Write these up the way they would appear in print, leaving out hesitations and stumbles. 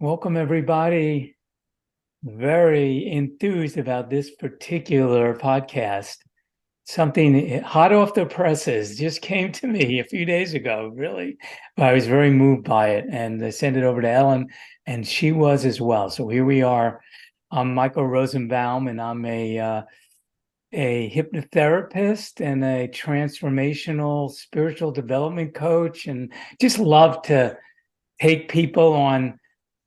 Welcome, everybody. Very enthused about this particular podcast. Something hot off the presses just came to me a few days ago, really. I was very moved by it, and I sent it over to Ellen, and she was as well. So here we are. I'm Michael Rosenbaum, and I'm a hypnotherapist and a transformational spiritual development coach, and just love to take people on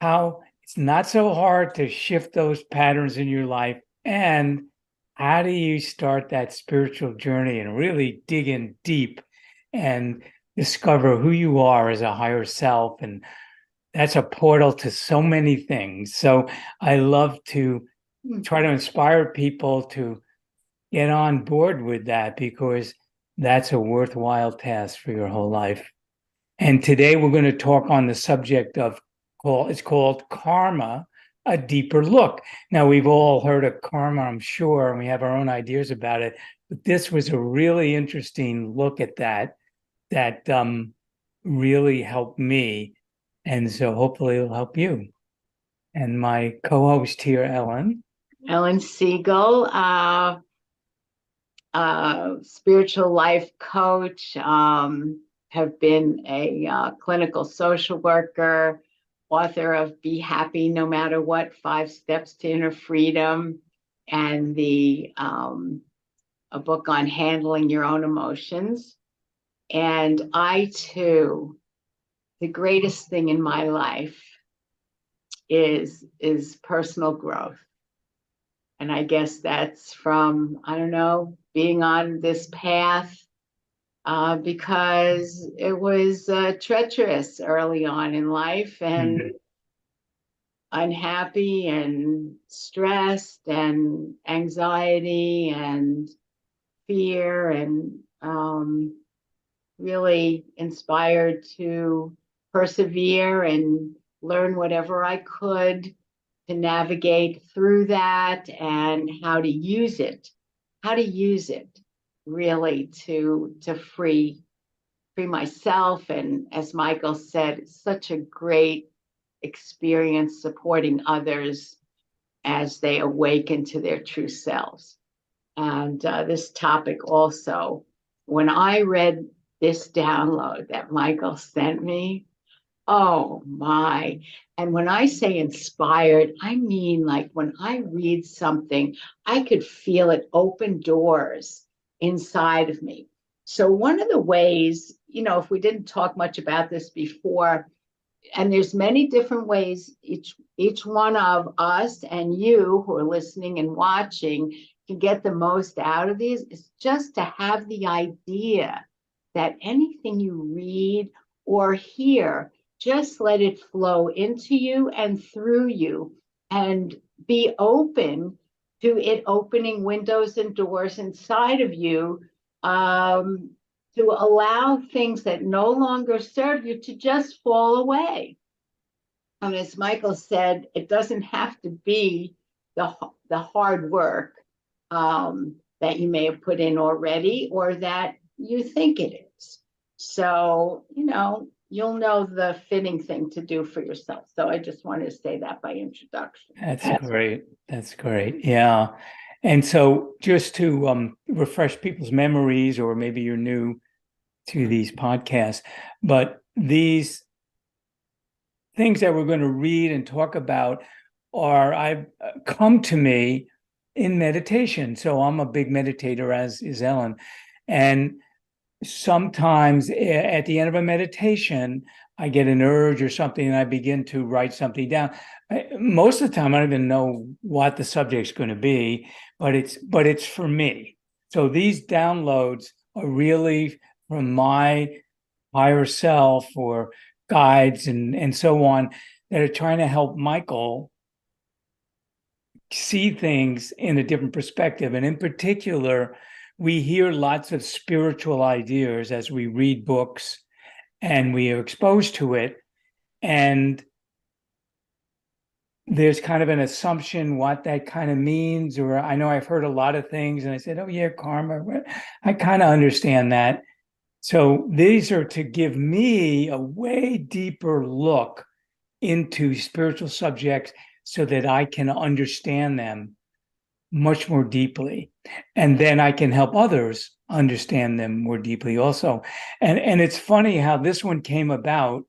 how it's not so hard to shift those patterns in your life. And how do you start that spiritual journey and really dig in deep and discover who you are as a higher self? And that's a portal to so many things. So I love to try to inspire people to get on board with that, because that's a worthwhile task for your whole life. And today we're going to talk on the subject of, it's called Karma, a deeper look. Now, we've all heard of karma, I'm sure, and we have our own ideas about it, but this was a really interesting look at that really helped me. And so hopefully it'll help you. And my co-host here, Ellen. Ellen Siegel, spiritual life coach, have been a clinical social worker, author of Be Happy No Matter What, 5 Steps to Inner Freedom, and a book on handling your own emotions. And I too, the greatest thing in my life is personal growth. And I guess that's from, I don't know, being on this path because it was treacherous early on in life and unhappy and stressed and anxiety and fear, and really inspired to persevere and learn whatever I could to navigate through that, and how to use it really to free myself. And as Michael said, it's such a great experience supporting others as they awaken to their true selves. And this topic also, when I read this download that Michael sent me, oh my. And when I say inspired, I mean, like, when I read something, I could feel it open doors inside of me. So one of the ways, if we didn't talk much about this before, and there's many different ways each one of us and you who are listening and watching can get the most out of these, is just to have the idea that anything you read or hear, just let it flow into you and through you, and be open to it opening windows and doors inside of you, to allow things that no longer serve you to just fall away. And as Michael said, it doesn't have to be the hard work that you may have put in already, or that you think it is. So, you'll know the fitting thing to do for yourself. So I just wanted to say that by introduction. That's great. That's great. Yeah. And so just to refresh people's memories, or maybe you're new to these podcasts, but these things that we're going to read and talk about I've come to me in meditation. So I'm a big meditator, as is Ellen. And sometimes at the end of a meditation, I get an urge or something, and I begin to write something down. Most of the time, I don't even know what the subject's going to be, but it's for me. So these downloads are really from my higher self, or guides and so on, that are trying to help Michael see things in a different perspective. And in particular, we hear lots of spiritual ideas as we read books and we are exposed to it. And there's kind of an assumption what that kind of means. Or I know I've heard a lot of things and I said, oh yeah, karma. I kind of understand that. So these are to give me a way deeper look into spiritual subjects so that I can understand them much more deeply. And then I can help others understand them more deeply also. And it's funny how this one came about.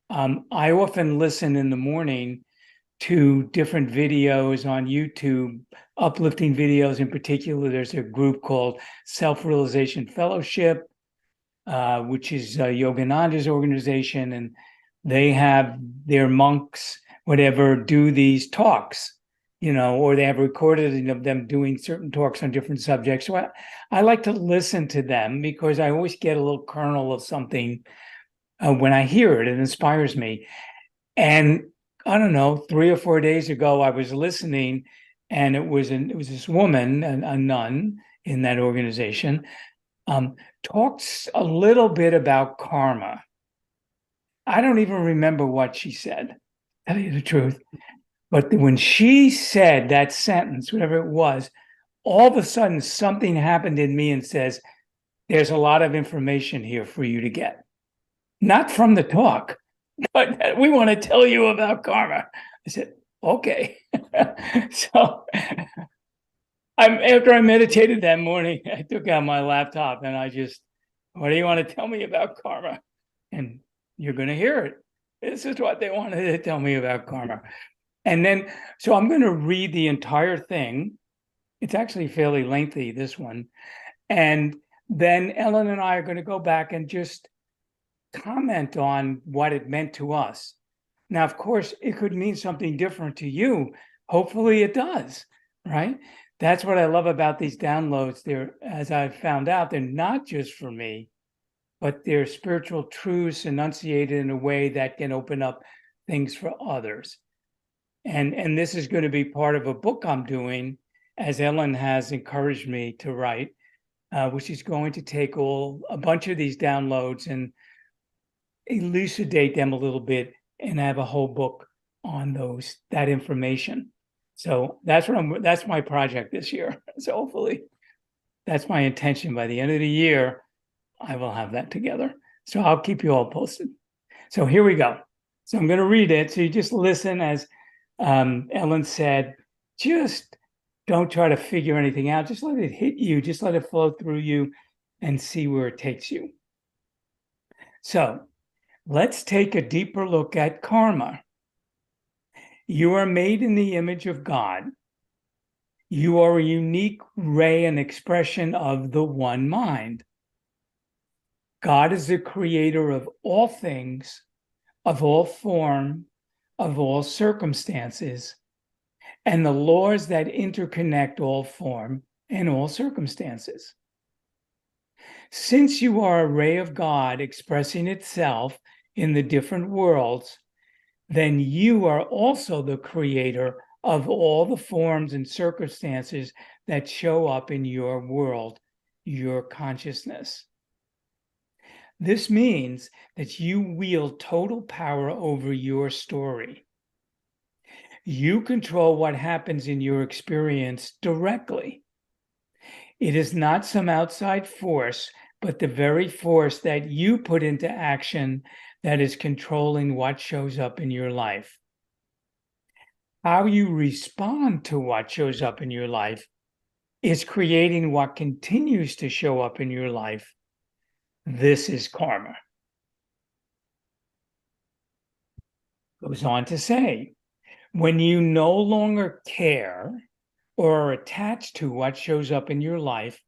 I often listen in the morning to different videos on YouTube, uplifting videos. In particular, there's a group called Self-Realization Fellowship, which is Yogananda's organization, and they have their monks, whatever, do these talks, or they have recorded of them doing certain talks on different subjects. So I like to listen to them because I always get a little kernel of something when I hear it. It inspires me. And I don't know, 3 or 4 days ago, I was listening, and it was this woman, a nun in that organization, talks a little bit about karma. I don't even remember what she said, tell you the truth. But when she said that sentence, whatever it was, all of a sudden something happened in me and says, there's a lot of information here for you to get. Not from the talk, but we want to tell you about karma. I said, okay. So after I meditated that morning, I took out my laptop and what do you want to tell me about karma? And you're going to hear it. This is what they wanted to tell me about karma. And then, so I'm going to read the entire thing. It's actually fairly lengthy, this one. And then Ellen and I are going to go back and just comment on what it meant to us. Now, of course, it could mean something different to you. Hopefully it does, right? That's what I love about these downloads. As I've found out, they're not just for me, but they're spiritual truths enunciated in a way that can open up things for others. And this is going to be part of a book I'm doing, as Ellen has encouraged me to write, which is going to take a bunch of these downloads and elucidate them a little bit and have a whole book on that information. So that's my project this year. So hopefully that's my intention. By the end of the year, I will have that together. So I'll keep you all posted. So here we go. So I'm going to read it. So you just listen, as Ellen said, just don't try to figure anything out. Just let it hit you. Just let it flow through you and see where it takes you. So let's take a deeper look at karma. You are made in the image of God. You are a unique ray and expression of the one mind. God is the creator of all things, of all form, of all circumstances, and the laws that interconnect all form and all circumstances. Since you are a ray of God expressing itself in the different worlds, then you are also the creator of all the forms and circumstances that show up in your world, your consciousness. This means that you wield total power over your story. You control what happens in your experience directly. It is not some outside force, but the very force that you put into action that is controlling what shows up in your life. How you respond to what shows up in your life is creating what continues to show up in your life. This is karma. Goes on to say, when you no longer care or are attached to what shows up in your life,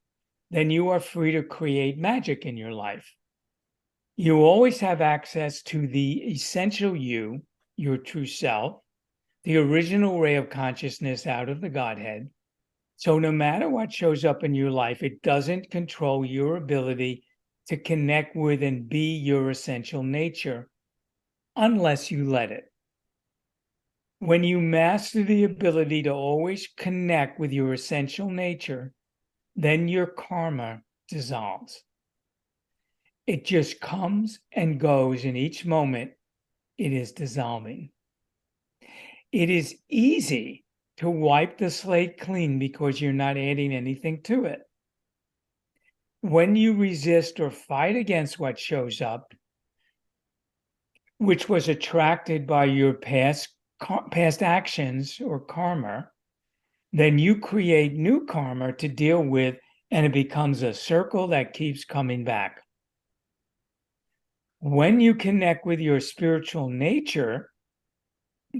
then you are free to create magic in your life. You always have access to the essential you, your true self, the original ray of consciousness out of the Godhead. So no matter what shows up in your life, it doesn't control your ability to connect with and be your essential nature unless you let it. When you master the ability to always connect with your essential nature, then your karma dissolves. It just comes and goes in each moment it is dissolving. It is easy to wipe the slate clean because you're not adding anything to it. When you resist or fight against what shows up, which was attracted by your past actions or karma, then you create new karma to deal with, and it becomes a circle that keeps coming back. When you connect with your spiritual nature,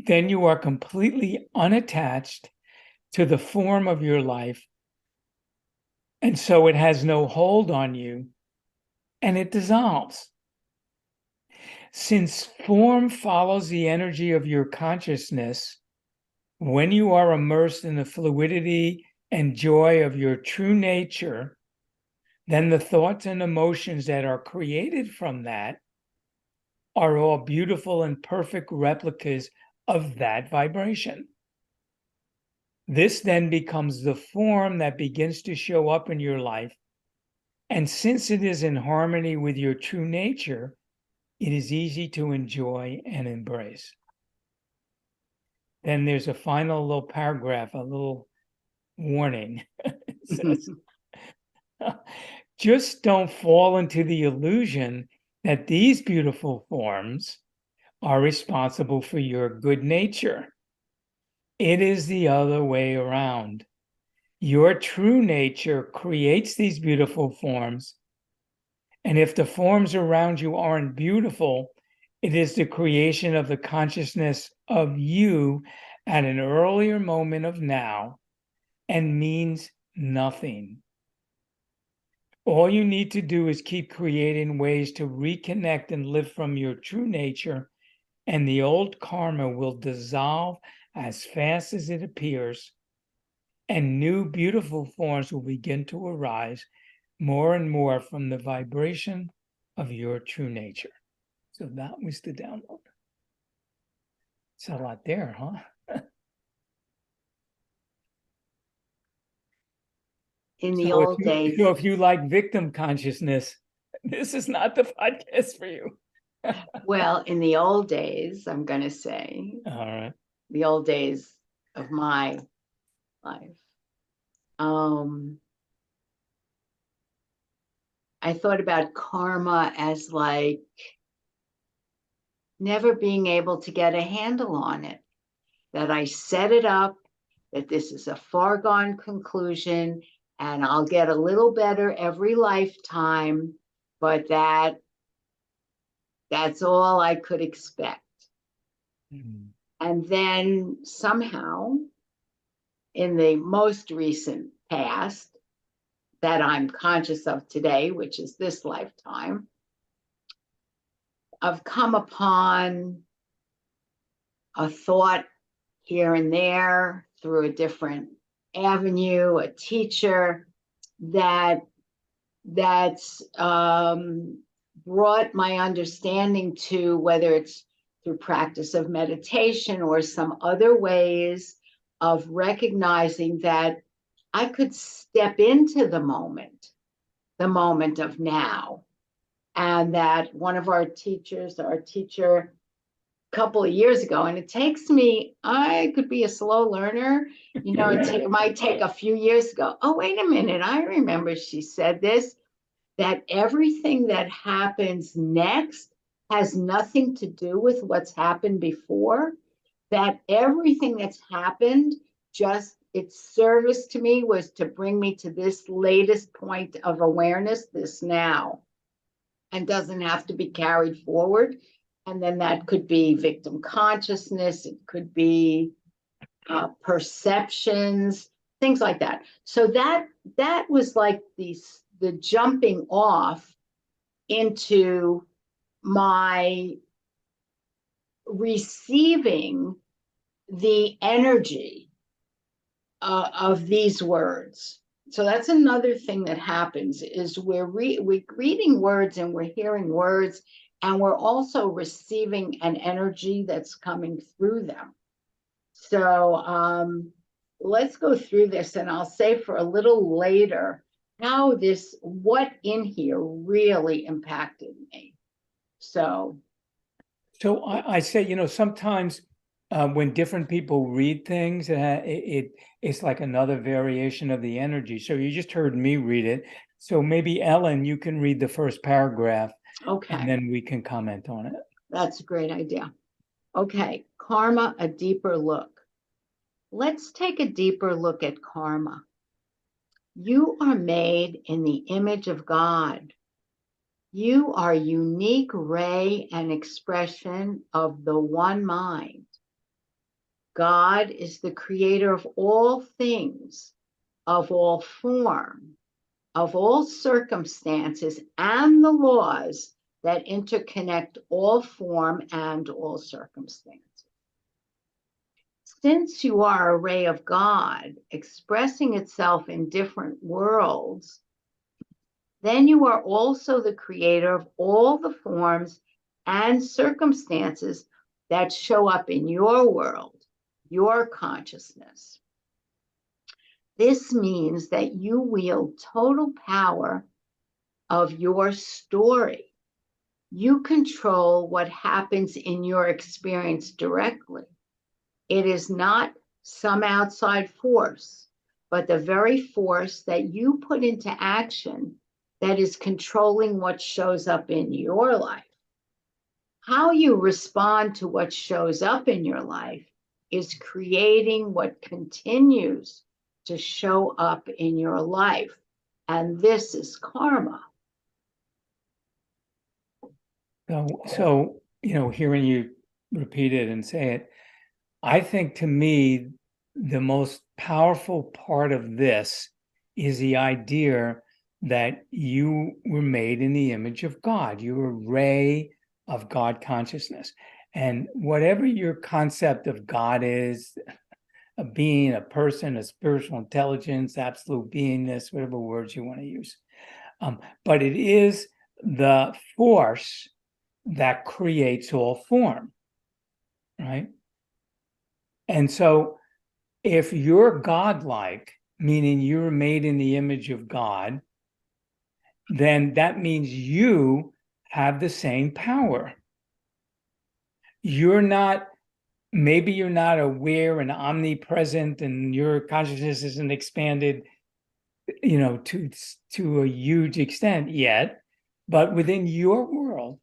then you are completely unattached to the form of your life. And so it has no hold on you, and it dissolves. Since form follows the energy of your consciousness, when you are immersed in the fluidity and joy of your true nature, then the thoughts and emotions that are created from that are all beautiful and perfect replicas of that vibration. This then becomes the form that begins to show up in your life. And since it is in harmony with your true nature, it is easy to enjoy and embrace. Then there's a final little paragraph, a little warning. It says, just don't fall into the illusion that these beautiful forms are responsible for your good nature. It is the other way around. Your true nature creates these beautiful forms. And if the forms around you aren't beautiful, it is the creation of the consciousness of you at an earlier moment of now and means nothing. All you need to do is keep creating ways to reconnect and live from your true nature, and the old karma will dissolve as fast as it appears, and new beautiful forms will begin to arise more and more from the vibration of your true nature. So that was the download. It's a lot there, huh? In the old days. So if you like victim consciousness, this is not the podcast for you. Well, in the old days, I'm going to say, All right. the old days of my life, I thought about karma as like never being able to get a handle on it, that I set it up, that this is a foregone conclusion, and I'll get a little better every lifetime, but that's all I could expect. Mm-hmm. And then somehow, in the most recent past that I'm conscious of today, which is this lifetime, I've come upon a thought here and there through a different avenue, a teacher that's brought my understanding to, whether it's through practice of meditation or some other ways of recognizing that I could step into the moment of now. And that one of our teacher a couple of years ago, and it takes me, I could be a slow learner, it might take a few years ago. Oh, wait a minute, I remember she said this, that everything that happens next has nothing to do with what's happened before, that everything that's happened, just its service to me was to bring me to this latest point of awareness, this now, and doesn't have to be carried forward. And then that could be victim consciousness, it could be perceptions, things like that. So that was like the jumping off into my receiving the energy of these words. So that's another thing that happens, is we're reading words and we're hearing words, and we're also receiving an energy that's coming through them. So let's go through this, and I'll say for a little later how what in here really impacted me. So I say, sometimes when different people read things, it's like another variation of the energy. So you just heard me read it. So maybe Ellen, you can read the first paragraph, okay. and then we can comment on it. That's a great idea. Okay, karma, a deeper look. Let's take a deeper look at karma. You are made in the image of God. You are a unique ray and expression of the one mind. God is the creator of all things, of all form, of all circumstances, and the laws that interconnect all form and all circumstances. Since you are a ray of God expressing itself in different worlds, then you are also the creator of all the forms and circumstances that show up in your world, your consciousness. This means that you wield total power of your story. You control what happens in your experience directly. It is not some outside force, but the very force that you put into action that is controlling what shows up in your life. How you respond to what shows up in your life is creating what continues to show up in your life. And this is karma. So, hearing you repeat it and say it, I think to me, the most powerful part of this is the idea that you were made in the image of God. You're a ray of God consciousness. And whatever your concept of God is, a being, a person, a spiritual intelligence, absolute beingness, whatever words you want to use. But it is the force that creates all form, right? And so if you're godlike, meaning you're made in the image of God, then that means you have the same power. Maybe you're not aware and omnipresent, and your consciousness isn't expanded, to a huge extent yet, but within your world,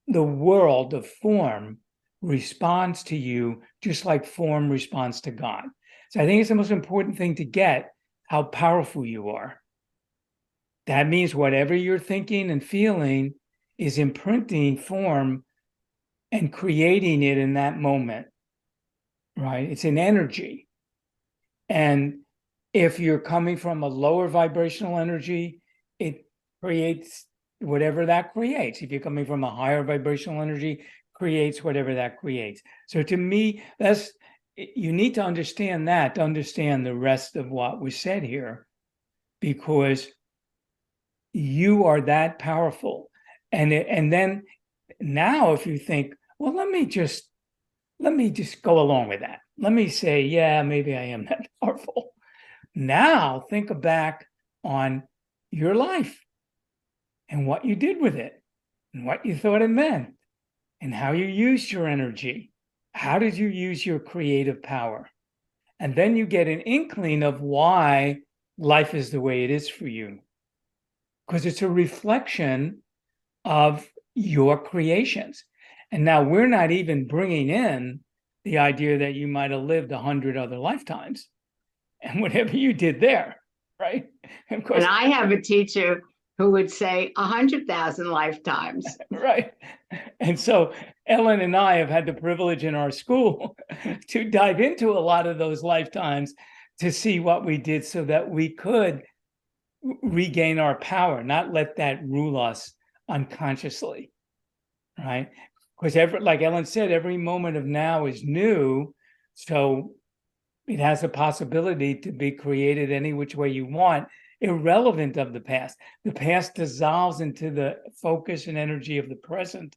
the world of form responds to you just like form responds to God. So I think it's the most important thing to get how powerful you are. That means whatever you're thinking and feeling is imprinting form and creating it in that moment, right? It's an energy. And if you're coming from a lower vibrational energy, it creates whatever that creates. If you're coming from a higher vibrational energy, creates whatever that creates. So to me, you need to understand that to understand the rest of what was said here, because you are that powerful. And then now if you think, well, let me just go along with that. Let me say, yeah, maybe I am that powerful. Now think back on your life and what you did with it and what you thought it meant and how you used your energy. How did you use your creative power? And then you get an inkling of why life is the way it is for you, because it's a reflection of your creations. And now we're not even bringing in the idea that you might have lived 100 other lifetimes and whatever you did there, right? And of course, and I have a teacher who would say 100,000 lifetimes. Right. And so Ellen and I have had the privilege in our school to dive into a lot of those lifetimes to see what we did so that we could regain our power, not let that rule us unconsciously, right? Because like Ellen said, every moment of now is new. So it has a possibility to be created any which way you want, irrelevant of the past. The past dissolves into the focus and energy of the present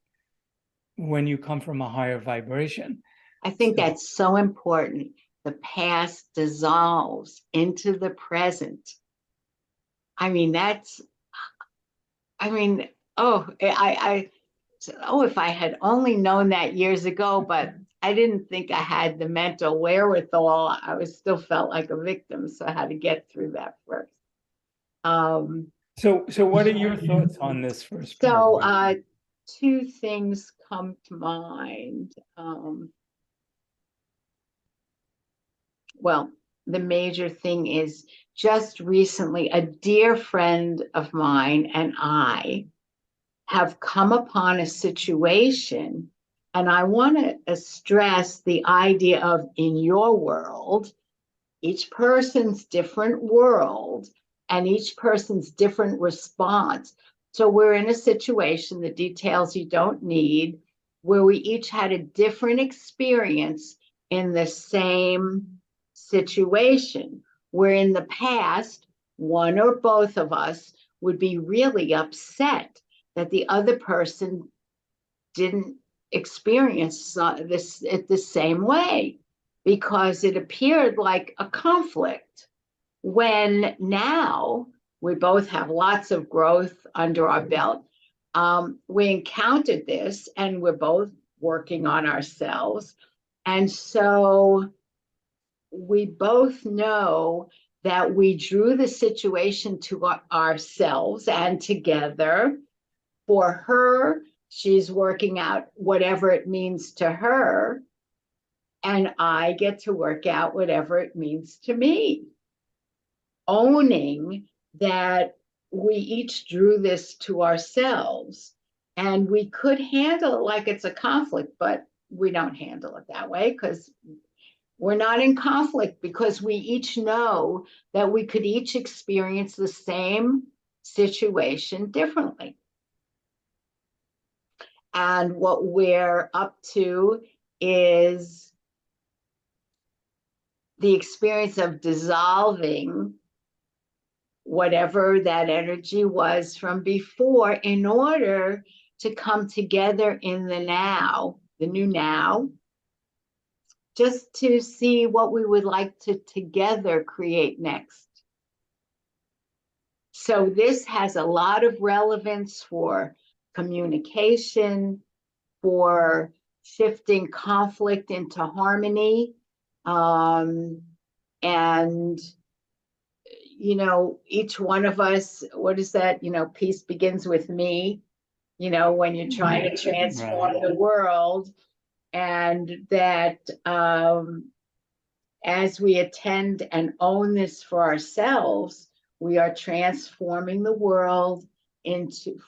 when you come from a higher vibration. I think that's so important. The past dissolves into the present. I mean, if I had only known that years ago, but I didn't think I had the mental wherewithal. I still felt like a victim, so I had to get through that first. So what are your thoughts on this first So two things come to mind. Well, the major thing is just recently, a dear friend of mine and I have come upon a situation, and I want to stress the idea of in your world, each person's different world and each person's different response. So we're in a situation, the details you don't need, where we each had a different experience in the same situation, where in the past, one or both of us would be really upset that the other person didn't experience this the same way, because it appeared like a conflict, when now we both have lots of growth under our belt. We encountered this and we're both working on ourselves. And so we both know that we drew the situation to ourselves and together. For her, she's working out whatever it means to her, and I get to work out whatever it means to me. Owning that we each drew this to ourselves, and we could handle it like it's a conflict, but we don't handle it that way, because we're not in conflict, because we each know that we could each experience the same situation differently. And what we're up to is the experience of dissolving whatever that energy was from before, in order to come together in the now, the new now, just to see what we would like to together create next. So this has a lot of relevance for communication, for shifting conflict into harmony. And, you know, each one of us, what is that? You know, peace begins with me, you know, when you're trying to transform the world. And that as we attend and own this for ourselves, we are transforming the world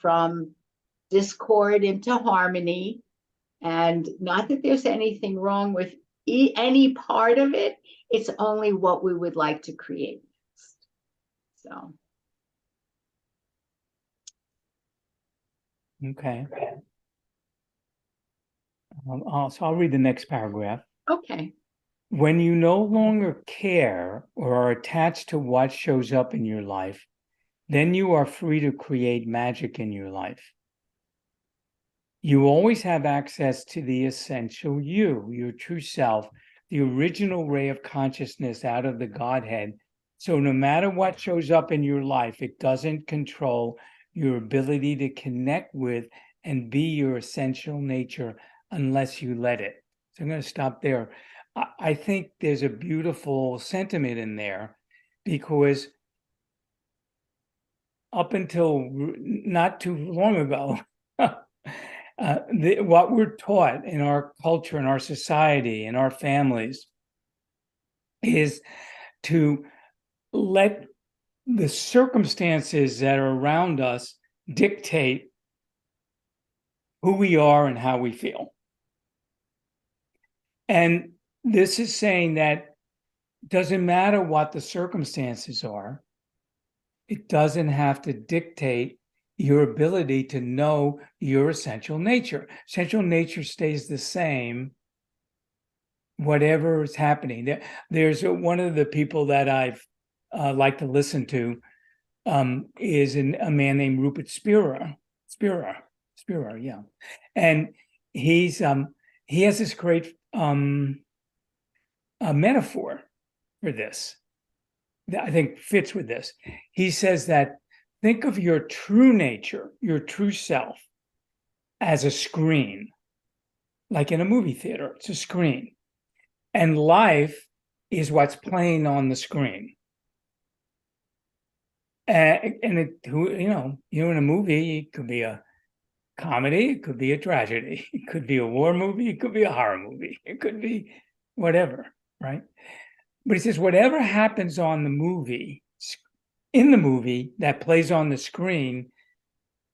from discord into harmony. And not that there's anything wrong with any part of it, it's only what we would like to create next. So. Okay. So I'll read the next paragraph. Okay. When you no longer care or are attached to what shows up in your life, then you are free to create magic in your life. You always have access to the essential you, your true self, the original ray of consciousness out of the Godhead. So no matter what shows up in your life, it doesn't control your ability to connect with and be your essential nature unless you let it. So I'm going to stop there. I think there's a beautiful sentiment in there, because up until not too long ago, what we're taught in our culture, in our society, in our families, is to let the circumstances that are around us dictate who we are and how we feel. And this is saying that it doesn't matter what the circumstances are, it doesn't have to dictate your ability to know your essential nature. Essential nature stays the same, whatever is happening. There's one of the people that I've like to listen to is a man named Rupert Spira, yeah, and he has this great metaphor for this that I think fits with this. He says that think of your true nature, your true self, as a screen, like in a movie theater. It's a screen. And life is what's playing on the screen. And it, you know, in a movie, it could be a comedy, it could be a tragedy, it could be a war movie, it could be a horror movie, it could be whatever, right? But he says whatever happens on the movie, in the movie that plays on the screen,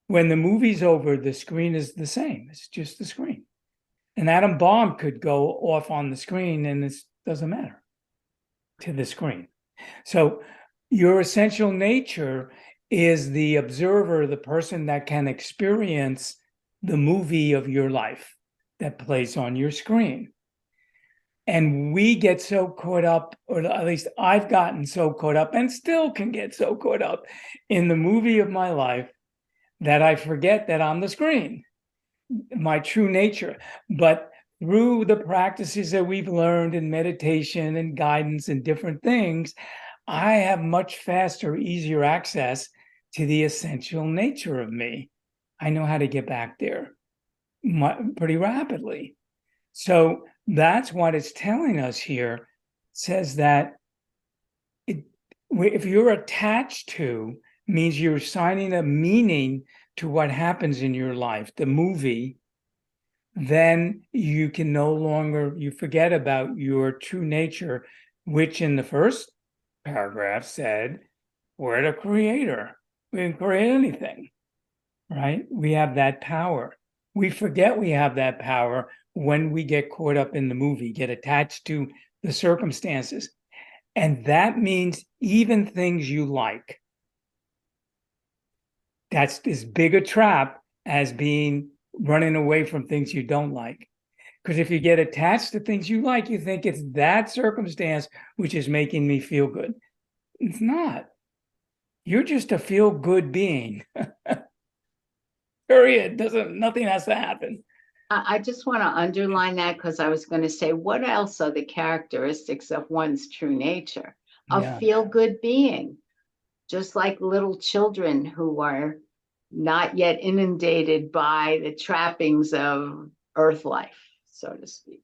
when the movie's over, the screen is the same. It's just the screen. An atom bomb could go off on the screen and it doesn't matter to the screen. So your essential nature is the observer, the person that can experience the movie of your life that plays on your screen. And we get so caught up, or at least I've gotten so caught up and still can get so caught up in the movie of my life that I forget that I'm the screen, my true nature. But through the practices that we've learned in meditation and guidance and different things, I have much faster, easier access to the essential nature of me. I know how to get back there pretty rapidly. So that's what it's telling us here. It says that if you're attached to, means you're assigning a meaning to what happens in your life, the movie, then you can no longer, you forget about your true nature, which in the first paragraph said, we're the creator. We can create anything, right? We have that power. We forget we have that power when we get caught up in the movie, get attached to the circumstances. And that means even things you like. That's as big a trap as being running away from things you don't like. Because if you get attached to things you like, you think it's that circumstance which is making me feel good. It's not. You're just a feel-good being. Period. Nothing has to happen. I just want to underline that because I was going to say, what else are the characteristics of one's true nature? A Yeah. feel-good being, just like little children who are not yet inundated by the trappings of earth life, so to speak.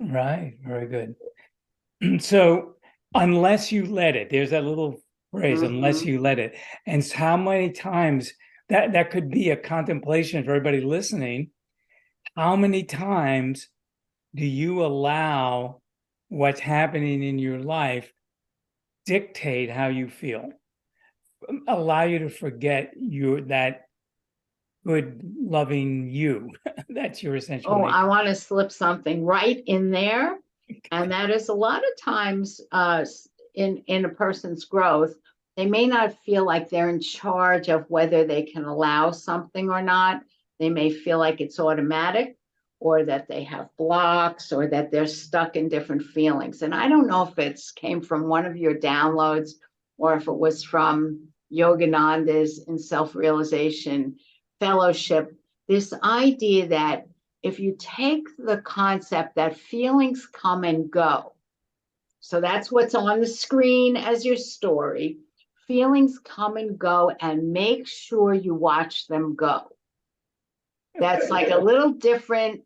Right. Very good. So unless you let it, there's that little phrase, unless you let it. And how many times that could be a contemplation for everybody listening. How many times do you allow what's happening in your life dictate how you feel? Allow you to forget that good, loving you. That's your essential Oh, nature. I want to slip something right in there. And that is a lot of times in a person's growth, they may not feel like they're in charge of whether they can allow something or not. They may feel like it's automatic, or that they have blocks, or that they're stuck in different feelings. And I don't know if it's came from one of your downloads or if it was from Yogananda's in self-realization fellowship, this idea that if you take the concept that feelings come and go, so that's what's on the screen as your story, feelings come and go, and make sure you watch them go. That's like a little different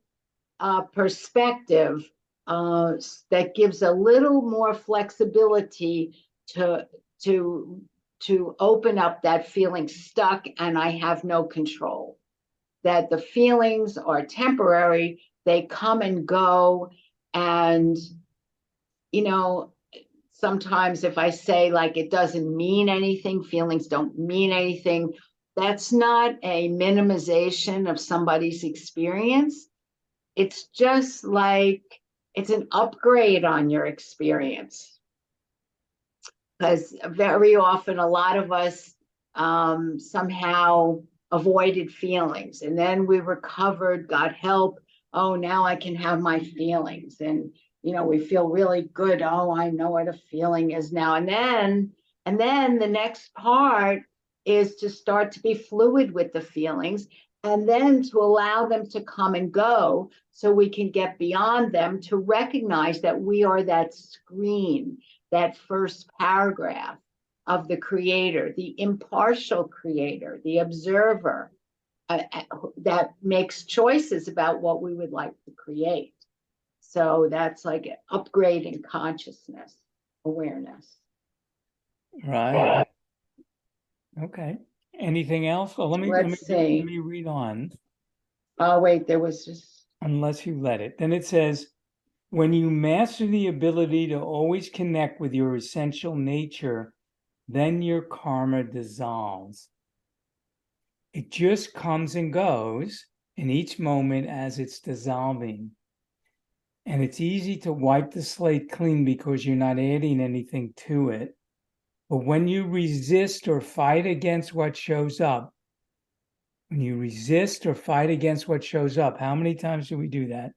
perspective that gives a little more flexibility to open up that feeling stuck and I have no control. That the feelings are temporary, they come and go. And, sometimes if I say like it doesn't mean anything, feelings don't mean anything, that's not a minimization of somebody's experience. It's just like it's an upgrade on your experience. Because very often a lot of us somehow avoided feelings, and then we recovered, got help. Oh, now I can have my feelings, and we feel really good. Oh, I know what a feeling is now. And then the next part is to start to be fluid with the feelings, and then to allow them to come and go so we can get beyond them, to recognize that we are that screen, that first paragraph of the creator, the impartial creator, the observer that makes choices about what we would like to create. So that's like an upgrade in consciousness, awareness. Right. Okay. Anything else? Well, let Let's see. me read on. Oh, wait, there was just. unless you let it. Then it says, when you master the ability to always connect with your essential nature, then your karma dissolves. It just comes and goes in each moment as it's dissolving. And it's easy to wipe the slate clean because you're not adding anything to it. But when you resist or fight against what shows up, when you resist or fight against what shows up, how many times do we do that?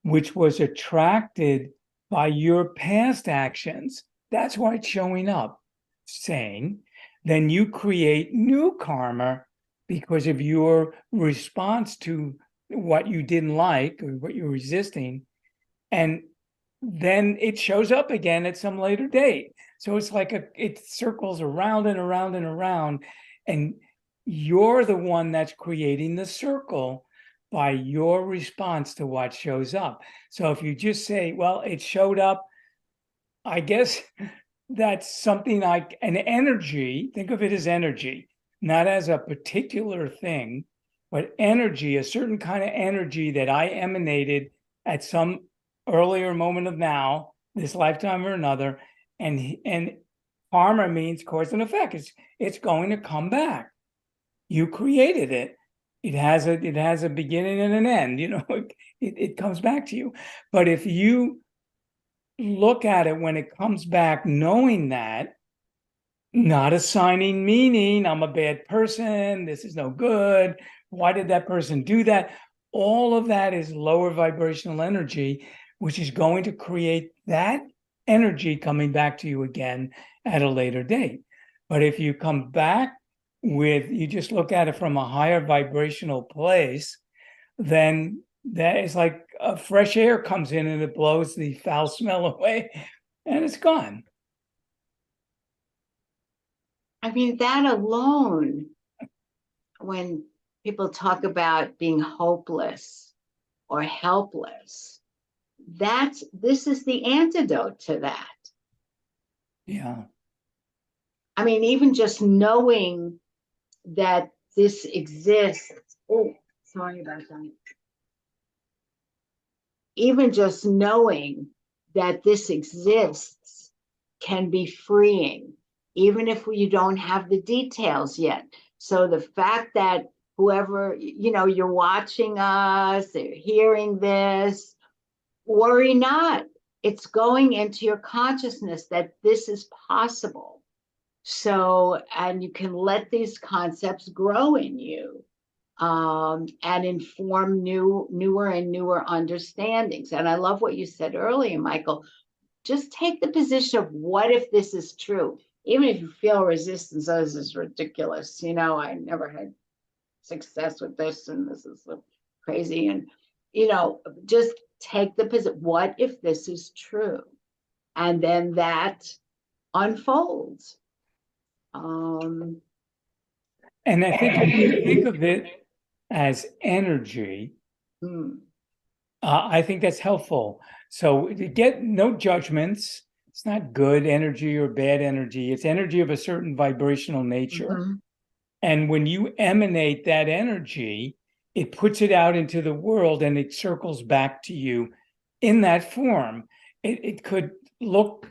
Which was attracted by your past actions. That's why it's showing up, saying, then you create new karma because of your response to what you didn't like or what you're resisting. And then it shows up again at some later date. So it's like it circles around and around and around. And you're the one that's creating the circle by your response to what shows up. So if you just say, well, it showed up, I guess that's something like an energy. Think of it as energy, not as a particular thing, but energy, a certain kind of energy that I emanated at some earlier moment of now, this lifetime or another. And karma means cause and effect. It's going to come back. You created it. It has a beginning and an end. It comes back to you. But if you look at it when it comes back, knowing that, not assigning meaning, I'm a bad person, this is no good, why did that person do that? All of that is lower vibrational energy, which is going to create that energy coming back to you again at a later date. But if you come back you just look at it from a higher vibrational place, then that is like a fresh air comes in and it blows the foul smell away and it's gone. I mean, that alone, when people talk about being hopeless or helpless, this is the antidote to that. Yeah. I mean, even just knowing that this exists. Oh, sorry about that. Even just knowing that this exists can be freeing, even if you don't have the details yet. So the fact that whoever, you're watching us, they're hearing this, worry not. It's going into your consciousness that this is possible. So, and you can let these concepts grow in you. And inform newer and newer understandings. And I love what you said earlier, Michael. Just take the position of what if this is true? Even if you feel resistance, oh, this is ridiculous. I never had success with this, and this is so crazy. And, just take the position. What if this is true? And then that unfolds. And I think if you think of it as energy, I think that's helpful. So to get no judgments, it's not good energy or bad energy. It's energy of a certain vibrational nature. Mm-hmm. And when you emanate that energy, it puts it out into the world and it circles back to you in that form. It could look,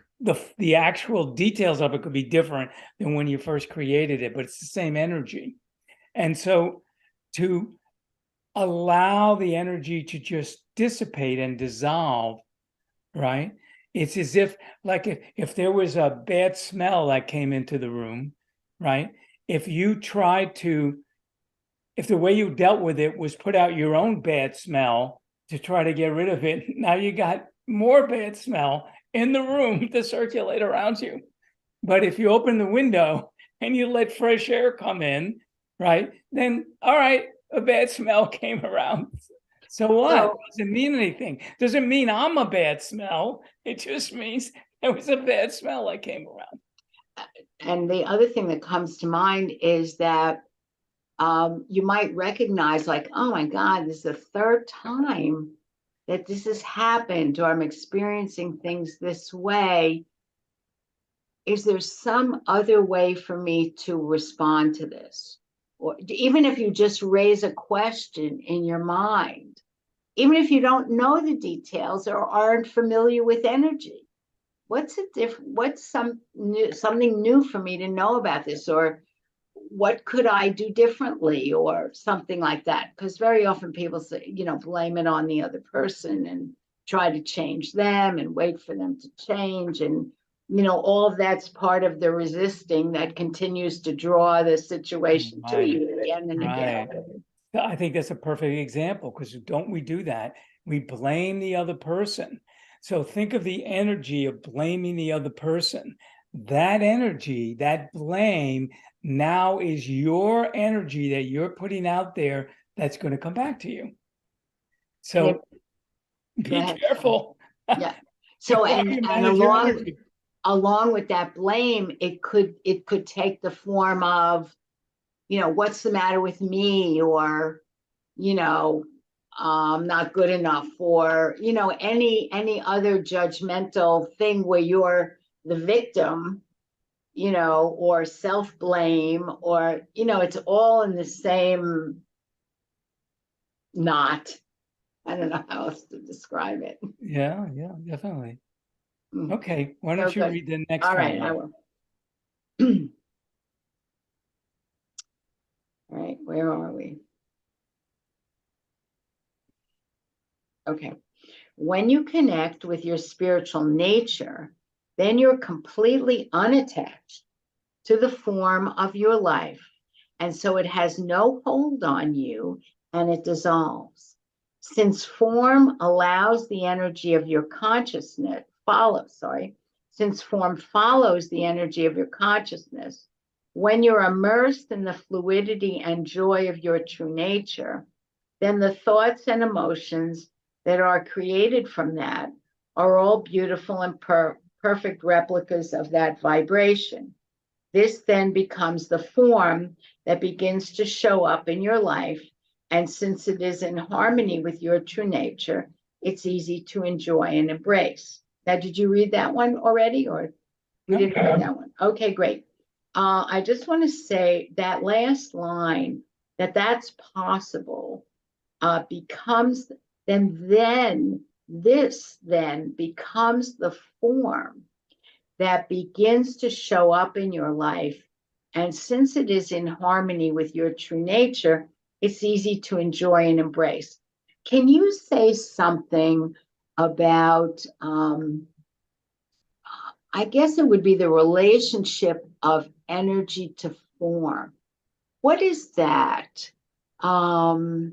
the actual details of it could be different than when you first created it, but it's the same energy. And so to allow the energy to just dissipate and dissolve, right? It's as if, like, if there was a bad smell that came into the room, right? If the way you dealt with it was put out your own bad smell to try to get rid of it, now you got more bad smell in the room to circulate around you. But if you open the window and you let fresh air come in, right, then all right, a bad smell came around. So what? So, It doesn't mean anything. Doesn't mean I'm a bad smell. It just means there was a bad smell that came around. and the other thing that comes to mind is that you might recognize, like, oh my God, this is the third time that this has happened, or I'm experiencing things this way. Is there some other way for me to respond to this? or even if you just raise a question in your mind, even if you don't know the details or aren't familiar with energy, what's something new for me to know about this, or what could I do differently, or something like that? Because very often people say, blame it on the other person and try to change them and wait for them to change. And, all of that's part of the resisting that continues to draw the situation to you again and again. I think that's a perfect example, because don't we do that? We blame the other person. So think of the energy of blaming the other person. That energy, that blame, now is your energy that you're putting out there that's going to come back to you. So be careful. Yeah. So and along with that blame, it could take the form of, what's the matter with me, or, not good enough, or, any other judgmental thing where you're the victim, or self-blame, or, it's all in the same knot. I don't know how else to describe it. Yeah, definitely. Okay, why don't you read the next one? All right, I will. All right, where are we? Okay. When you connect with your spiritual nature, then you're completely unattached to the form of your life. And so it has no hold on you, and it dissolves. Since form follows the energy of your consciousness, when you're immersed in the fluidity and joy of your true nature, then the thoughts and emotions that are created from that are all beautiful and perfect replicas of that vibration. This then becomes the form that begins to show up in your life. And since it is in harmony with your true nature, it's easy to enjoy and embrace. Now, did you read that one already, or you didn't read that one? Okay, great. I just want to say that last line, that's possible, becomes this becomes the form that begins to show up in your life. And since it is in harmony with your true nature, it's easy to enjoy and embrace. Can you say something about, I guess it would be the relationship of energy to form? What is that? Because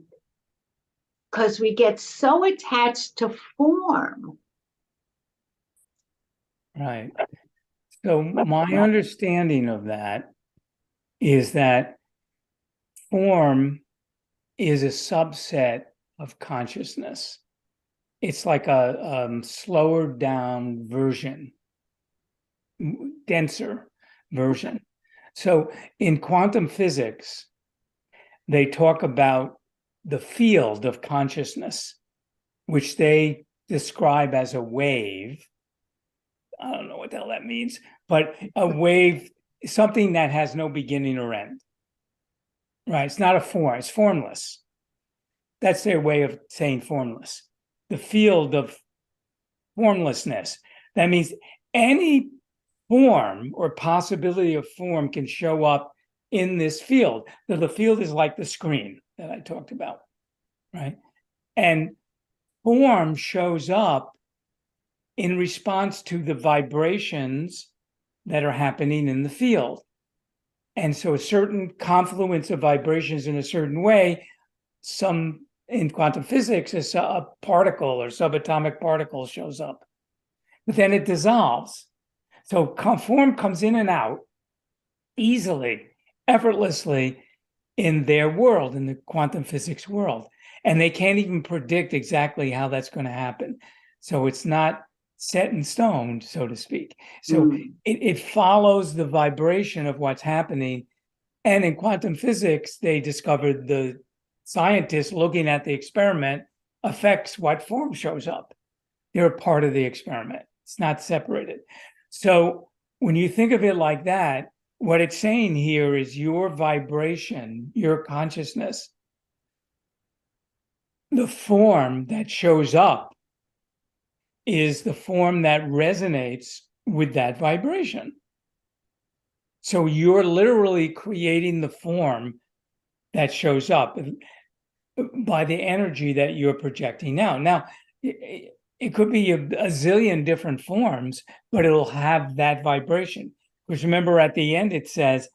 we get so attached to form. Right. So my understanding of that is that form is a subset of consciousness. It's like a slower down version, denser version. So in quantum physics, they talk about the field of consciousness, which they describe as a wave. I don't know what the hell that means, but a wave, something that has no beginning or end. Right? It's not a form, it's formless. That's their way of saying formless. The field of formlessness. That means any form or possibility of form can show up in this field. So the field is like the screen that I talked about, right? And form shows up in response to the vibrations that are happening in the field. And so a certain confluence of vibrations in a certain way, some in quantum physics, a particle or subatomic particle shows up, but then it dissolves. So form comes in and out easily, effortlessly in their world, in the quantum physics world. And they can't even predict exactly how that's going to happen. So it's not set in stone, so to speak. So it follows the vibration of what's happening. And in quantum physics, they discovered the scientists looking at the experiment affects what form shows up. They're a part of the experiment. It's not separated. So when you think of it like that, what it's saying here is your vibration, your consciousness, the form that shows up is the form that resonates with that vibration. So you're literally creating the form that shows up by the energy that you're projecting out. Now, it could be a zillion different forms, but it'll have that vibration. Because remember, at the end, it says,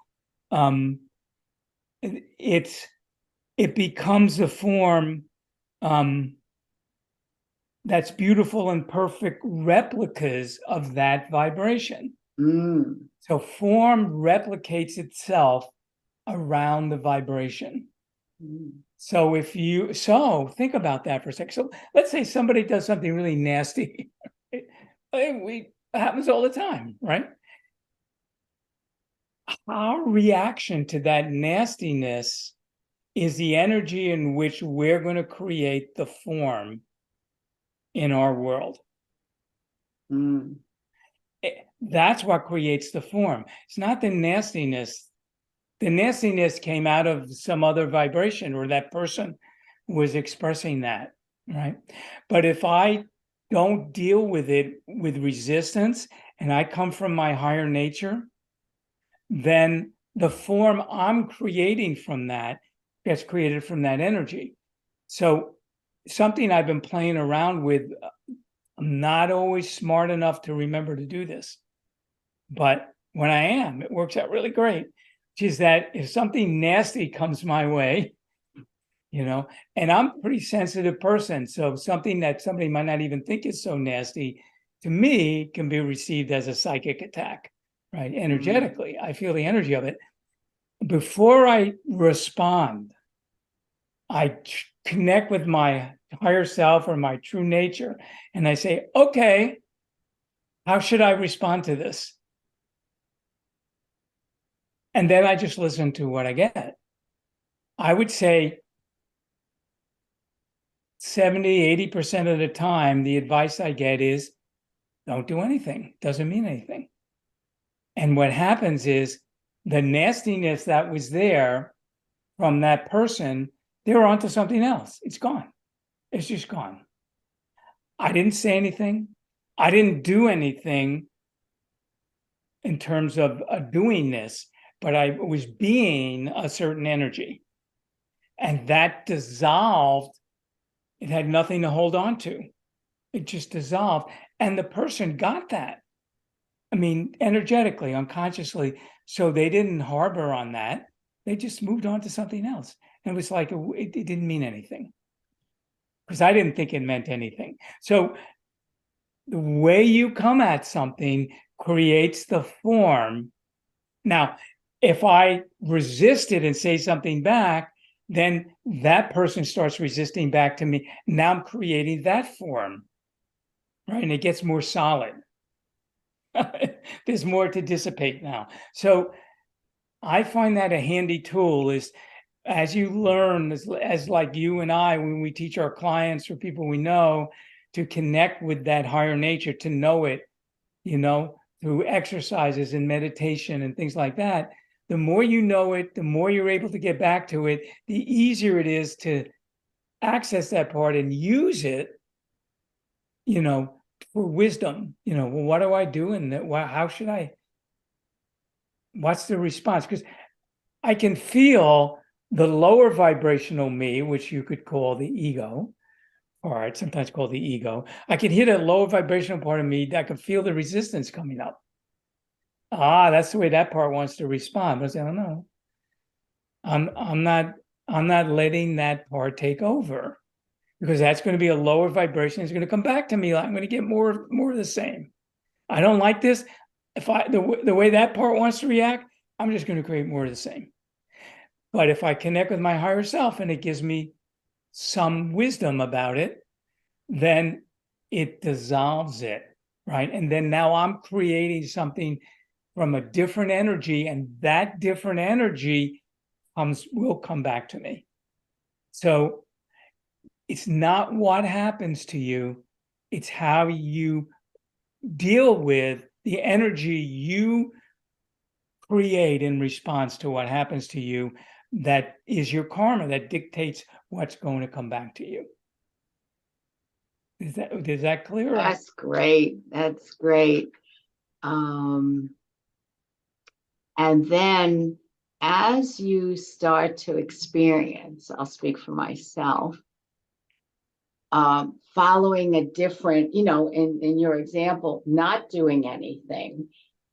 it becomes a form that's beautiful and perfect replicas of that vibration. So form replicates itself around the vibration. So think about that for a second. So let's say somebody does something really nasty. It happens all the time, right? Our reaction to that nastiness is the energy in which we're going to create the form in our world. That's what creates the form. It's not the nastiness. The nastiness came out of some other vibration, or that person was expressing that, right? But if I don't deal with it with resistance and I come from my higher nature, then the form I'm creating from that gets created from that energy. So something I've been playing around with, I'm not always smart enough to remember to do this, but when I am, it works out really great, which is that if something nasty comes my way, and I'm a pretty sensitive person, so something that somebody might not even think is so nasty, to me, can be received as a psychic attack, right? Energetically, I feel the energy of it. Before I respond, I connect with my higher self or my true nature, and I say, okay, how should I respond to this? And then I just listen to what I get. I would say 70, 80% of the time, the advice I get is don't do anything. Doesn't mean anything. And what happens is the nastiness that was there from that person, they're onto something else. It's gone. It's just gone. I didn't say anything. I didn't do anything in terms of doing this, but I was being a certain energy. And that dissolved. It had nothing to hold on to. It just dissolved. And the person got that. I mean, energetically, unconsciously. So they didn't harbor on that. They just moved on to something else. And it was like, it didn't mean anything. Because I didn't think it meant anything. So the way you come at something creates the form. Now, if I resist it and say something back, then that person starts resisting back to me. Now I'm creating that form, right? And it gets more solid. There's more to dissipate now. So I find that a handy tool is as you learn, as like you and I, when we teach our clients or people we know to connect with that higher nature, to know it, through exercises and meditation and things like that, the more you know it, the more you're able to get back to it, the easier it is to access that part and use it, for wisdom. Well, what do I do? And how should what's the response? Because I can feel the lower vibrational me, which you could call the ego, or it's sometimes called the ego. I can hear that lower vibrational part of me that can feel the resistance coming up. That's the way that part wants to respond. But I say, oh no, I'm not letting that part take over, because that's going to be a lower vibration. It's going to come back to me. I'm going to get more of the same. I don't like this. If the way that part wants to react, I'm just going to create more of the same. But if I connect with my higher self and it gives me some wisdom about it, then it dissolves it, right? And then now I'm creating something from a different energy, and that different energy will come back to me. So it's not what happens to you, it's how you deal with the energy you create in response to what happens to you that is your karma, that dictates what's going to come back to you. Is that clear? That's great. That's great. And then as you start to experience, I'll speak for myself, following a different, in your example, not doing anything,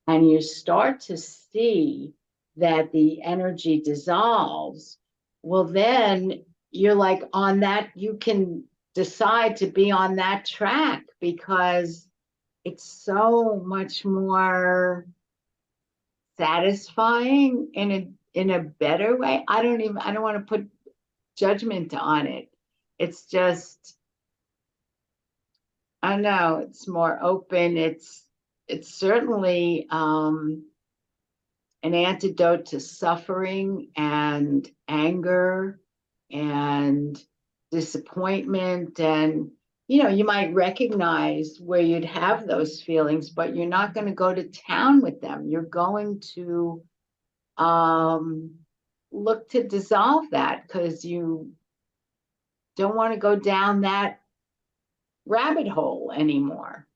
and you start to see that the energy dissolves, well, then you're like on that, you can decide to be on that track because it's so much more satisfying in a better way. I don't want to put judgment on it. It's just, I don't know, it's more open. It's certainly an antidote to suffering and anger and disappointment. And you might recognize where you'd have those feelings, but you're not going to go to town with them. You're going to look to dissolve that because you don't want to go down that rabbit hole anymore.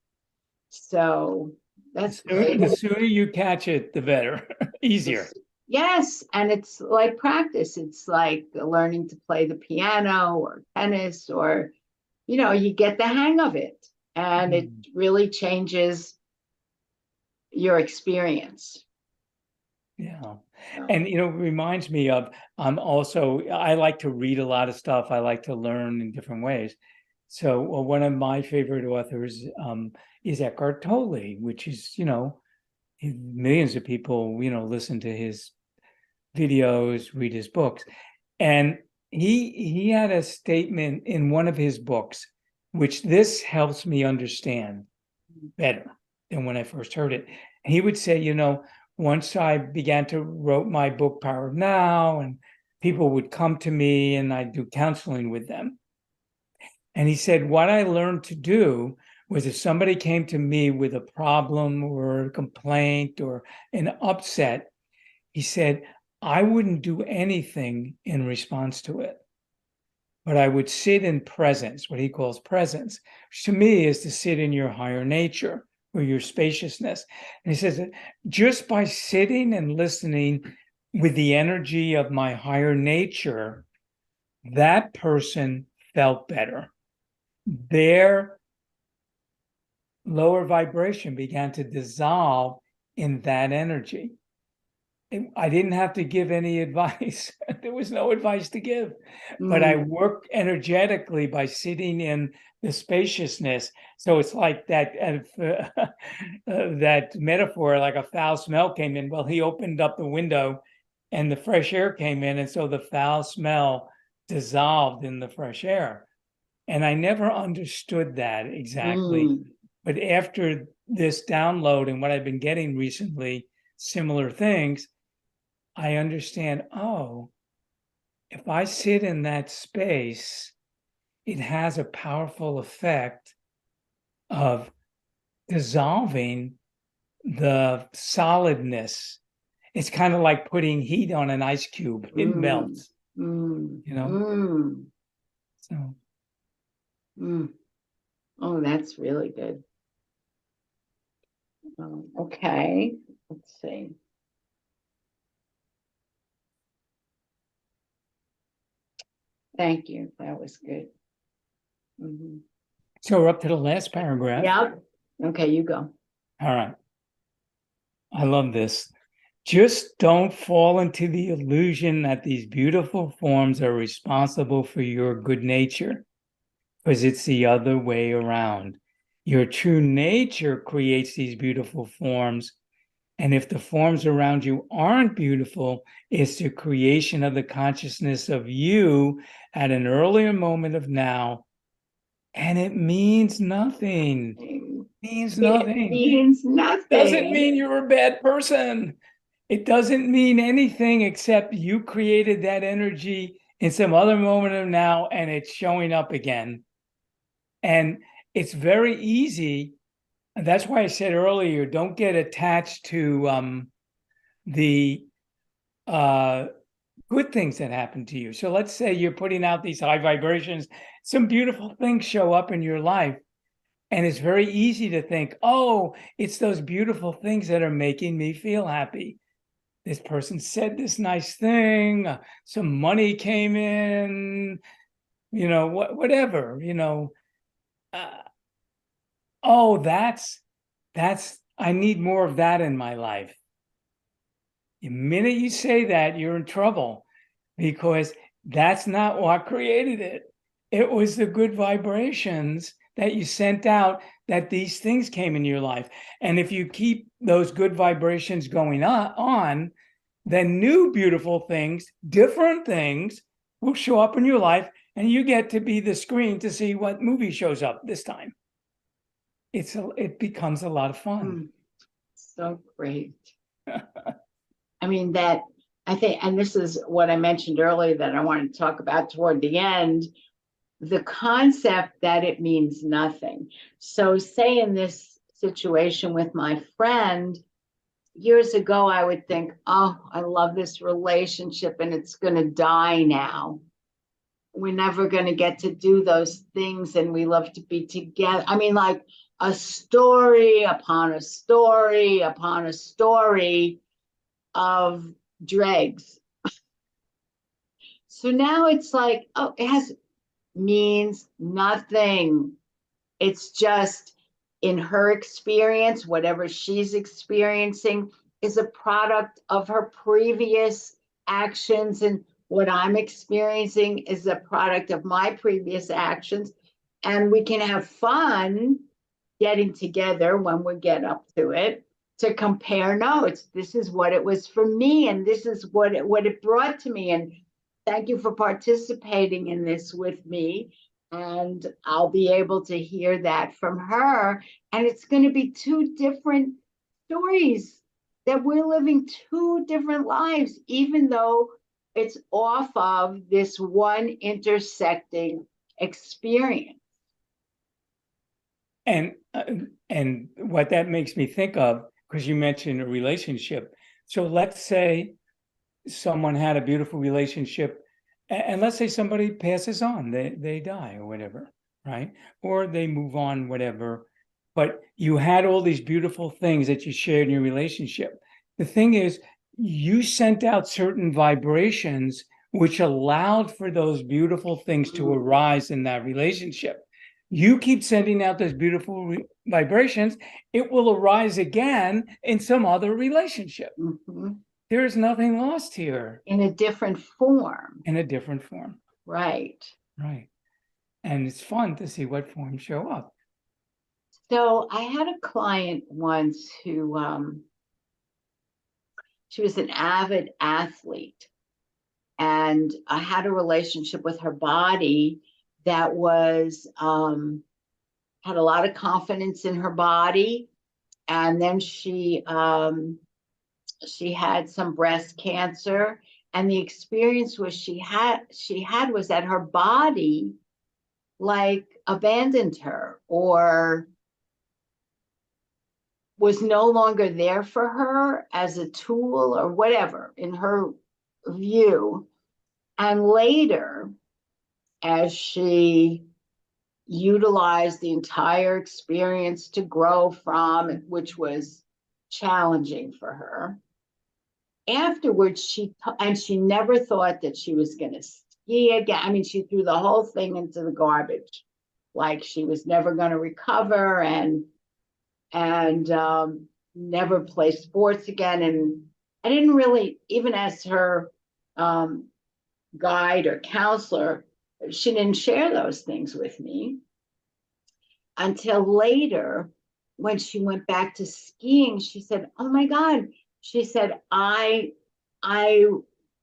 So that's great. The sooner you catch it, the better. Easier. Yes, and it's like practice. It's like learning to play the piano or tennis, or you get the hang of it, and it really changes your experience. Yeah. And it reminds me of I like to read a lot of stuff. I like to learn in different ways. So one of my favorite authors is Eckhart Tolle, which is, millions of people, listen to his videos, read his books. And he had a statement in one of his books, which this helps me understand better than when I first heard it. He would say, once I began to write my book, Power of Now, and people would come to me and I'd do counseling with them. And he said, what I learned to do was if somebody came to me with a problem or a complaint or an upset, he said, I wouldn't do anything in response to it, but I would sit in presence, what he calls presence, which to me is to sit in your higher nature or your spaciousness. And he says that just by sitting and listening with the energy of my higher nature, that person felt better. Their lower vibration began to dissolve in that energy. I didn't have to give any advice. There was no advice to give, but I worked energetically by sitting in the spaciousness. So it's like that that metaphor, like a foul smell came in. Well, he opened up the window and the fresh air came in. And so the foul smell dissolved in the fresh air. And I never understood that exactly. But after this download and what I've been getting recently, similar things, I understand, if I sit in that space, it has a powerful effect of dissolving the solidness. It's kind of like putting heat on an ice cube. It melts, So. Oh, that's really good. Okay, let's see. Thank you. That was good. So we're up to the last paragraph. Yep. Okay, you go. All right. I love this. Just don't fall into the illusion that these beautiful forms are responsible for your good nature, because it's the other way around. Your true nature creates these beautiful forms. And if the forms around you aren't beautiful, it's the creation of the consciousness of you at an earlier moment of now. And it means nothing. It means nothing. It means nothing. It doesn't mean you're a bad person. It doesn't mean anything except you created that energy in some other moment of now and it's showing up again. And it's very easy. And that's why I said earlier, don't get attached to the good things that happen to you. So let's say you're putting out these high vibrations, some beautiful things show up in your life. And it's very easy to think, oh, it's those beautiful things that are making me feel happy. This person said this nice thing, some money came in, whatever, uh, oh, I need more of that in my life. The minute you say that, you're in trouble because that's not what created it. It was the good vibrations that you sent out that these things came in your life. And if you keep those good vibrations going on, then new beautiful things, different things will show up in your life, and you get to be the screen to see what movie shows up this time. It becomes a lot of fun. So great. I mean, I think, and this is what I mentioned earlier that I wanted to talk about toward the end, the concept that it means nothing. So say in this situation with my friend, years ago, I would think, oh, I love this relationship and it's going to die now. We're never going to get to do those things and we love to be together. I mean, like a story upon a story upon a story of dregs. So now it's like, oh, means nothing. It's just in her experience, whatever she's experiencing is a product of her previous actions, and what I'm experiencing is a product of my previous actions. And we can have fun getting together when we get up to it to compare notes. This is what it was for me, and this is what it brought to me. And thank you for participating in this with me. And I'll be able to hear that from her. And it's going to be two different stories that we're living two different lives, even though it's off of this one intersecting experience. And what that makes me think of, because you mentioned a relationship. So let's say someone had a beautiful relationship, and let's say somebody passes on, they die or whatever, right? Or they move on, whatever. But you had all these beautiful things that you shared in your relationship. The thing is, you sent out certain vibrations which allowed for those beautiful things to arise in that relationship. You keep sending out those beautiful vibrations, it will arise again in some other relationship. Mm-hmm. There's nothing lost here. In a different form. In a different form. Right. Right. And it's fun to see what forms show up. So I had a client once who, she was an avid athlete, and I had a relationship with her body that was, had a lot of confidence in her body. And then she had some breast cancer, and the experience she had was that her body like abandoned her or was no longer there for her as a tool or whatever in her view. And later, as she utilized the entire experience to grow from, which was challenging for her, afterwards she never thought that she was going to ski again. I mean, she threw the whole thing into the garbage, like she was never going to recover and never play sports again. And I didn't really, even as her guide or counselor, she didn't share those things with me until later when she went back to skiing. She said, oh my God, she said, I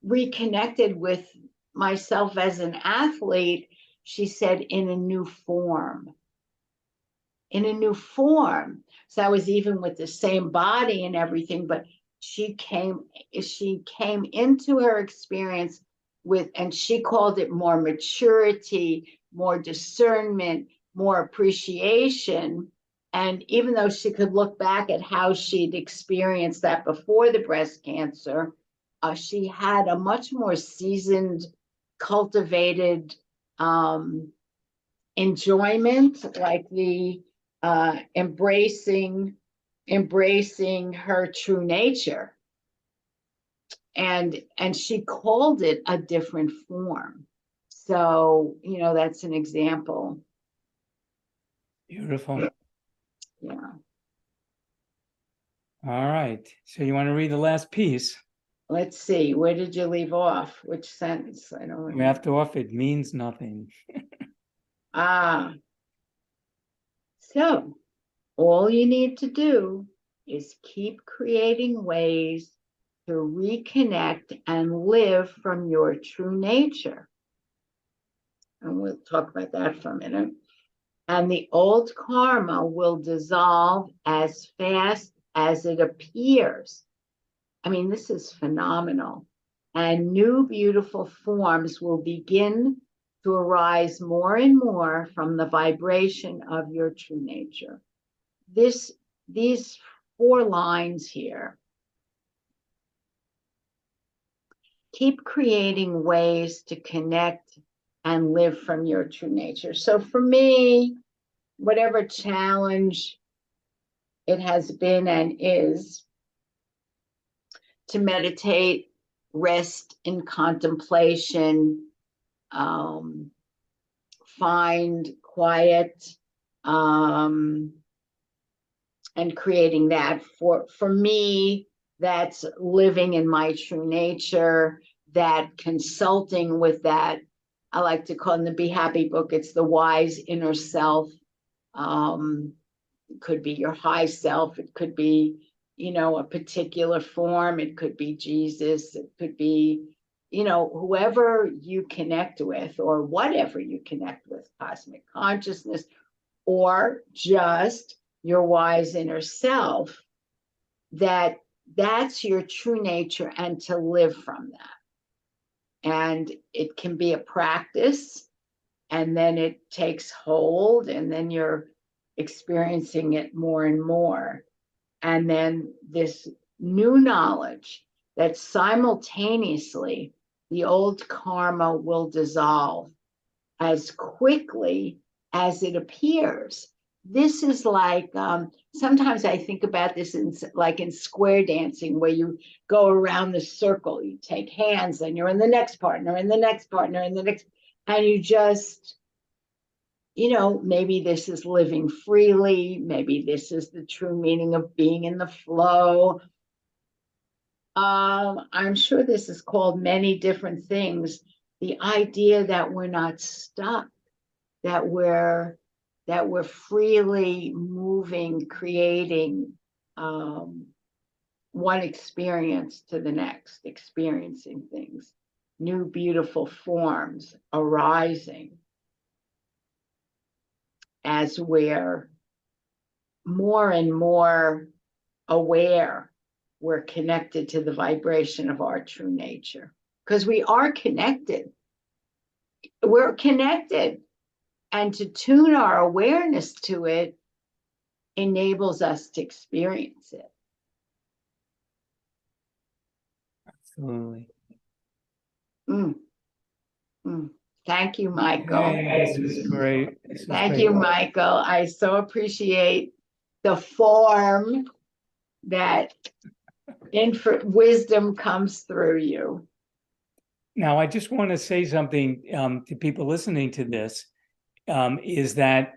reconnected with myself as an athlete, she said, in a new form. So I was even with the same body and everything, but she came into her experience with, and she called it more maturity, more discernment, more appreciation. And even though she could look back at how she'd experienced that before the breast cancer, she had a much more seasoned, cultivated enjoyment, like the embracing her true nature. And she called it a different form. So, that's an example. Beautiful. Yeah. All right. So you want to read the last piece? Let's see. Where did you leave off? Which sentence? I don't remember. After off, it means nothing. So all you need to do is keep creating ways to reconnect and live from your true nature. And we'll talk about that for a minute. And the old karma will dissolve as fast as it appears. I mean, this is phenomenal. And new beautiful forms will begin to arise more and more from the vibration of your true nature. These 4 lines here. Keep creating ways to connect and live from your true nature. So for me, whatever challenge it has been and is, to meditate, rest in contemplation, find quiet, and creating that. For me, that's living in my true nature, that consulting with that. I like to call in the Be Happy book, it's the wise inner self. It could be your high self, it could be, a particular form, it could be Jesus, it could be, whoever you connect with, or whatever you connect with, cosmic consciousness, or just your wise inner self, that's your true nature, and to live from that. And it can be a practice, and then it takes hold, and then you're experiencing it more and more. And then this new knowledge that simultaneously the old karma will dissolve as quickly as it appears. This is like, sometimes I think about this like in square dancing, where you go around the circle, you take hands, and you're in the next partner, and the next partner, and the next, and you just, maybe this is living freely, maybe this is the true meaning of being in the flow. I'm sure this is called many different things. The idea that we're not stuck, that we're freely moving, creating, one experience to the next, experiencing things, new beautiful forms arising as we're more and more aware we're connected to the vibration of our true nature. Because we are connected. We're connected. And to tune our awareness to it enables us to experience it. Absolutely. Thank you, Michael. Hey, this was great. Thank you, Michael. I so appreciate the form that wisdom comes through you. Now, I just want to say something to people listening to this, is that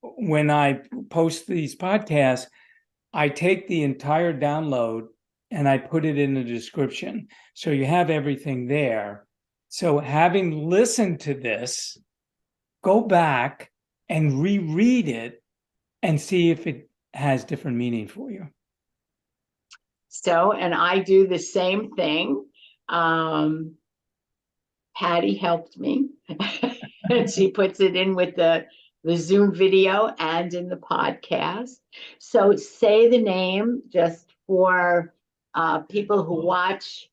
when I post these podcasts, I take the entire download and I put it in the description. So you have everything there. So having listened to this, go back and reread it and see if it has different meaning for you. So, and I do the same thing. Patty helped me, and she puts it in with the Zoom video and in the podcast. So say the name, just for people who watch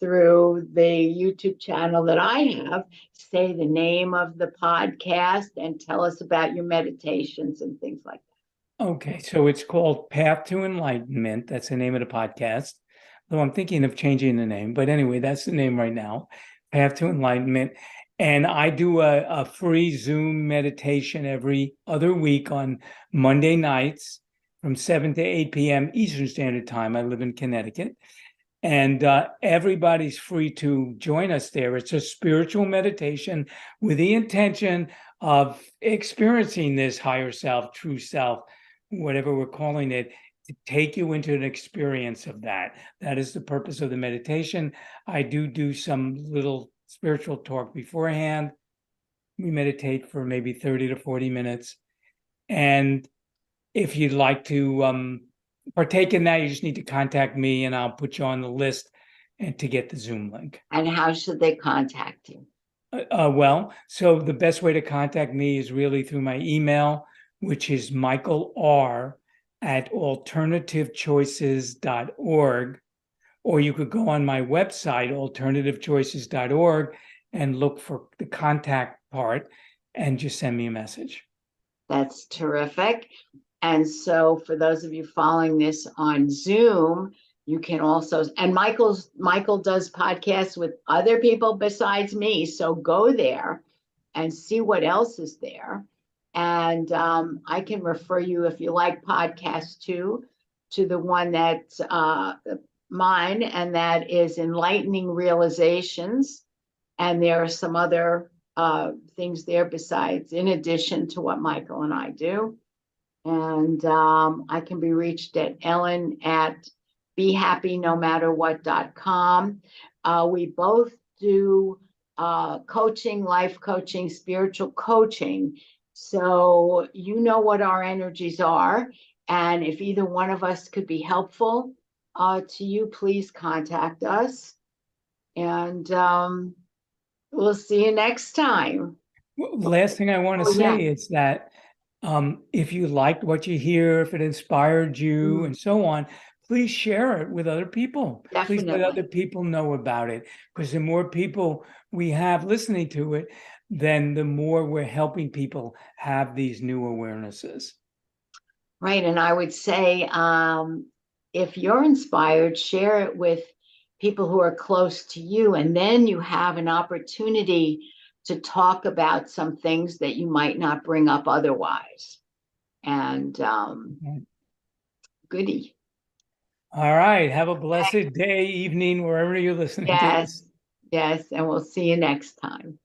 through the YouTube channel that I have. Say the name of the podcast and tell us about your meditations and things like that. Okay, so it's called Path to Enlightenment. That's the name of the podcast. Though I'm thinking of changing the name, but anyway, that's the name right now, Path to Enlightenment. And I do a free Zoom meditation every other week on Monday nights from 7 to 8 p.m. Eastern Standard Time. I live in Connecticut. And everybody's free to join us there. It's a spiritual meditation with the intention of experiencing this higher self, true self, whatever we're calling it, to take you into an experience of that. That is the purpose of the meditation. I do some little spiritual talk beforehand. We meditate for maybe 30 to 40 minutes. And if you'd like to partake in that, you just need to contact me and I'll put you on the list and to get the Zoom link. And how should they contact you? Well, so the best way to contact me is really through my email, which is Michael R at alternativechoices.org, or you could go on my website, alternativechoices.org, and look for the contact part and just send me a message. That's terrific. And so for those of you following this on Zoom, you can also, and Michael does podcasts with other people besides me. So go there and see what else is there. And I can refer you, if you like podcasts too, to the one that's mine, and that is Enlightening Realizations. And there are some other things there besides, in addition to what Michael and I do. And I can be reached at Ellen at behappynomatterwhat.com. We both do coaching, life coaching, spiritual coaching. So you know what our energies are. And if either one of us could be helpful to you, please contact us. And we'll see you next time. The last thing I want to say is that if you liked what you hear, if it inspired you and so on, please share it with other people. Definitely. Please let other people know about it, because the more people we have listening to it, then the more we're helping people have these new awarenesses. Right. And I would say, if you're inspired, share it with people who are close to you. And then you have an opportunity to talk about some things that you might not bring up otherwise. And goody. All right. Have a blessed day, evening, wherever you're listening to this. Yes. Yes. And we'll see you next time.